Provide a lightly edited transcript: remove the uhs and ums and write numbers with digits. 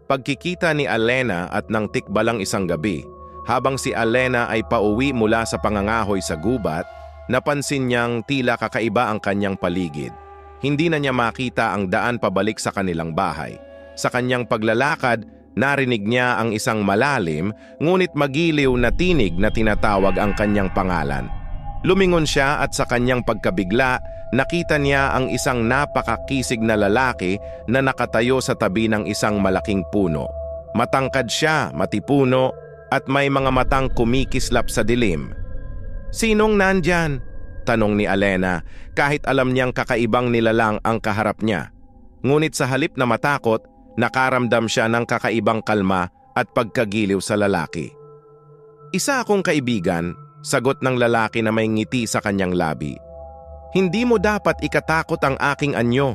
Pagkikita ni Alena at ng tikbalang isang gabi, habang si Alena ay pauwi mula sa pangangahoy sa gubat, napansin niyang tila kakaiba ang kanyang paligid. Hindi na niya makita ang daan pabalik sa kanilang bahay. Sa kanyang paglalakad, narinig niya ang isang malalim, ngunit magiliw na tinig na tinatawag ang kanyang pangalan. Lumingon siya at sa kanyang pagkabigla, nakita niya ang isang napakakisig na lalaki na nakatayo sa tabi ng isang malaking puno. Matangkad siya, matipuno, at may mga matang kumikislap sa dilim. "Sinong nandyan?" tanong ni Alena, kahit alam niyang kakaibang nilalang ang kaharap niya. Ngunit sa halip na matakot, nakaramdam siya ng kakaibang kalma at pagkagiliw sa lalaki. "Isa akong kaibigan," sagot ng lalaki na may ngiti sa kanyang labi. "Hindi mo dapat ikatakot ang aking anyo,"